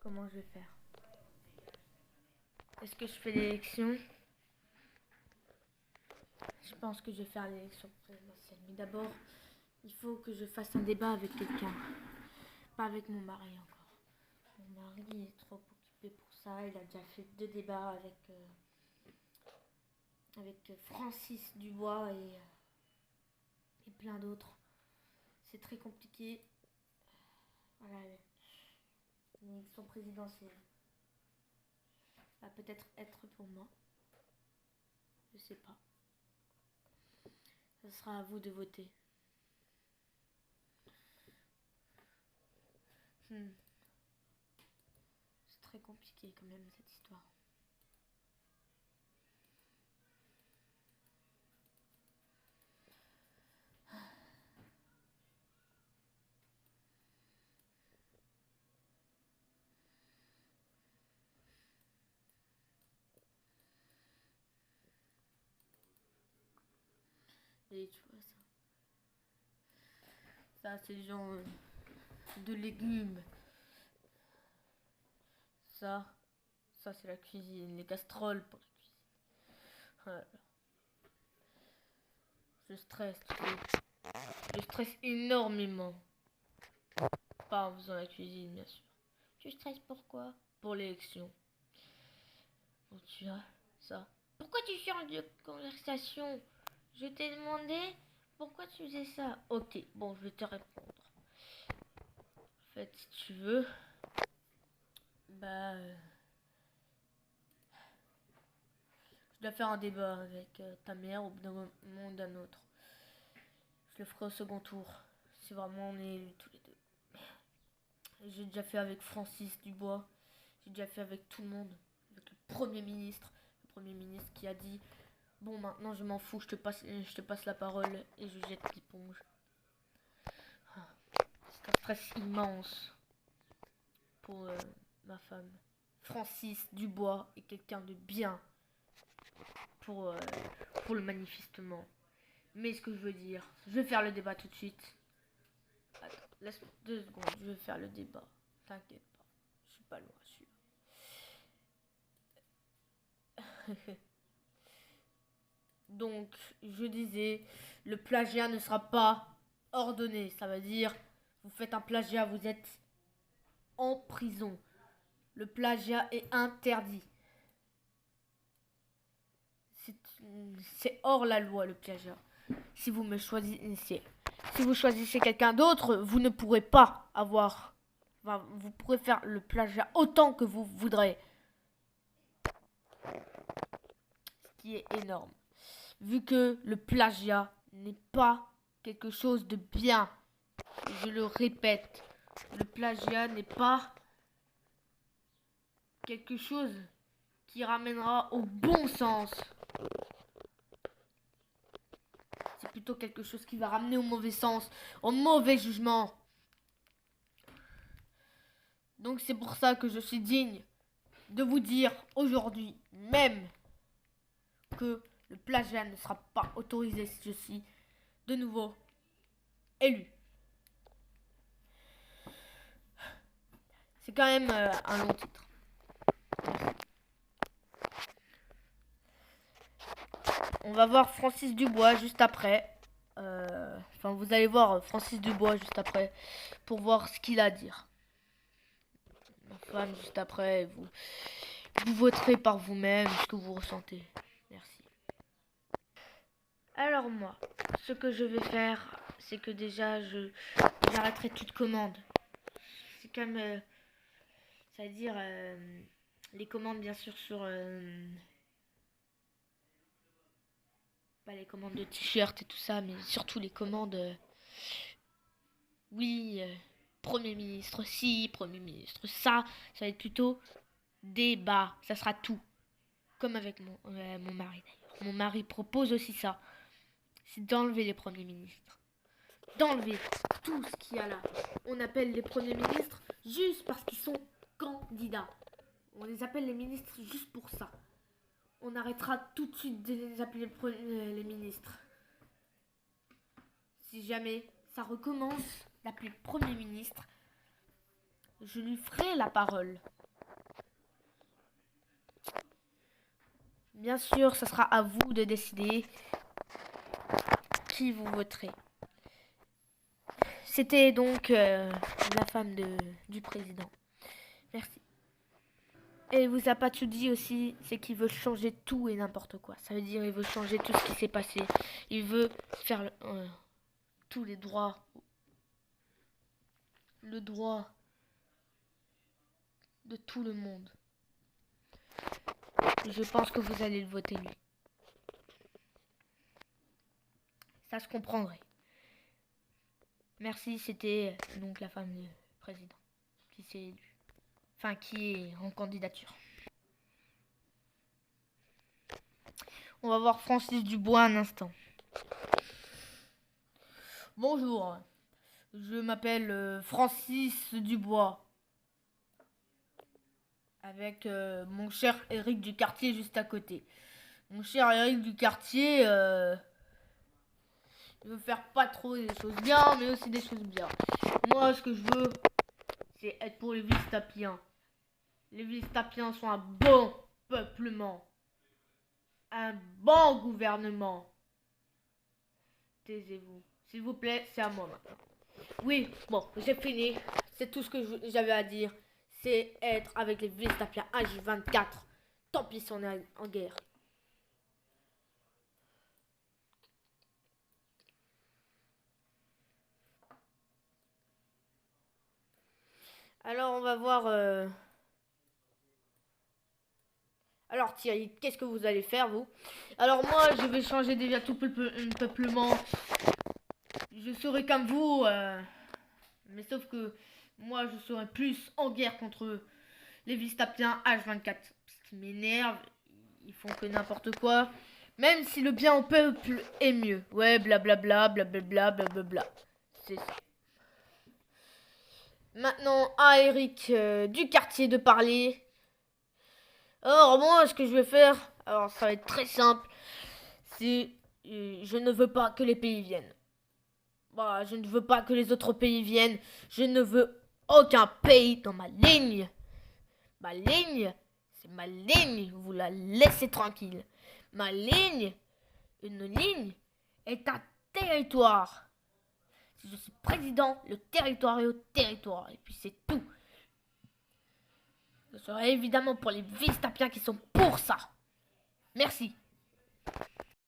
comment je vais faire. Est-ce que je fais l'élection? Je pense que je vais faire l'élection présidentielle. Mais d'abord, il faut que je fasse un débat avec quelqu'un. Pas avec mon mari encore. Mon mari est trop occupé pour ça. Il a déjà fait 2 débats avec Francis Dubois et plein d'autres. C'est très compliqué. Voilà, l'élection présidentielle va peut-être être pour moi. Je sais pas. Ce sera à vous de voter. C'est très compliqué quand même cette histoire. Et tu vois ça. Ça c'est genre de légumes. Ça c'est la cuisine, les casseroles pour la cuisine. Voilà. Je stresse, tu sais. Je stresse énormément. Pas en faisant la cuisine, bien sûr. Tu stresses pourquoi? Pour l'élection. Bon, tu as ça. Pourquoi tu changes de conversation? Je t'ai demandé pourquoi tu faisais ça. Ok, bon, je vais te répondre. En fait, si tu veux, je dois faire un débat avec ta mère au bout d'un moment ou d'un autre. Je le ferai au second tour. Si vraiment on est élus tous les deux. J'ai déjà fait avec Francis Dubois. J'ai déjà fait avec tout le monde. Avec le Premier ministre. Le Premier ministre qui a dit: bon, maintenant je m'en fous, je te passe la parole et je jette l'éponge. C'est un stress immense pour ma femme. Francis Dubois est quelqu'un de bien pour le manifestement. Mais ce que je veux dire, je vais faire le débat tout de suite. Attends, laisse 2 secondes, je vais faire le débat. T'inquiète pas, je suis pas loin, celui-là. Donc, je disais, le plagiat ne sera pas ordonné. Ça veut dire, vous faites un plagiat, vous êtes en prison. Le plagiat est interdit. C'est hors la loi, le plagiat. Si vous choisissez quelqu'un d'autre, vous ne pourrez pas avoir... Enfin, vous pourrez faire le plagiat autant que vous voudrez. Ce qui est énorme. Vu que le plagiat n'est pas quelque chose de bien. Je le répète, le plagiat n'est pas quelque chose qui ramènera au bon sens. C'est plutôt quelque chose qui va ramener au mauvais sens, au mauvais jugement. Donc c'est pour ça que je suis digne de vous dire aujourd'hui même que le plagiat ne sera pas autorisé si je suis de nouveau élu. C'est quand même un long titre. On va voir Francis Dubois juste après. Vous allez voir Francis Dubois juste après pour voir ce qu'il a à dire. Ma femme juste après, vous voterez par vous-même ce que vous ressentez. Merci. Alors moi, ce que je vais faire, c'est que déjà j'arrêterai toute commande. C'est comme, ça veut dire les commandes bien sûr sur pas les commandes de t-shirt et tout ça, mais surtout les commandes. Oui, Premier ministre ci, Premier ministre ça. Ça va être plutôt débat. Ça sera tout. Comme avec mon mari d'ailleurs. Mon mari propose aussi ça. C'est d'enlever les premiers ministres. D'enlever tout ce qu'il y a là. On appelle les premiers ministres juste parce qu'ils sont candidats. On les appelle les ministres juste pour ça. On arrêtera tout de suite de les appeler les ministres. Si jamais ça recommence d'appeler Premier ministre, je lui ferai la parole. Bien sûr, ce sera à vous de décider qui vous voterez. C'était donc la femme du président. Merci. Et il vous a pas tout dit aussi, c'est qu'il veut changer tout et n'importe quoi. Ça veut dire il veut changer tout ce qui s'est passé. Il veut faire tous les droits. Le droit de tout le monde. Je pense que vous allez le voter lui. Ça se comprendrait. Merci, c'était donc la femme du président qui s'est élue. Enfin, qui est en candidature. On va voir Francis Dubois un instant. Bonjour, je m'appelle Francis Dubois. Avec mon cher Eric du quartier juste à côté. Mon cher Eric du quartier, il veut faire pas trop des choses bien, mais aussi des choses bien. Moi, ce que je veux, c'est être pour les Vistapiens. Les Vistapiens sont un bon peuplement. Un bon gouvernement. Taisez-vous. S'il vous plaît, c'est à moi maintenant. Oui, bon, j'ai fini. C'est tout ce que j'avais à dire. C'est être avec les Vistapiens H24. Tant pis si on est en guerre. Alors, on va voir... Alors, Thierry, qu'est-ce que vous allez faire, vous? Alors, moi, je vais changer déjà tout peuplement. Je serai comme vous, mais sauf que moi, je serai plus en guerre contre les Vistapiens H24. Ce qui m'énerve, ils font que n'importe quoi. Même si le bien au peuple est mieux. Ouais, blablabla, blablabla, blablabla. C'est ça. Maintenant, à Eric du quartier de parler. Alors, moi, ce que je vais faire, alors ça va être très simple. C'est. Je ne veux pas que les pays viennent. Bah, je ne veux pas que les autres pays viennent. Je ne veux aucun pays dans ma ligne. Ma ligne, c'est ma ligne. Vous la laissez tranquille. Ma ligne, une ligne, est un territoire. Si je suis président, le territoire est au territoire. Et puis c'est tout. Ce serait évidemment pour les Vistapiens qui sont pour ça. Merci.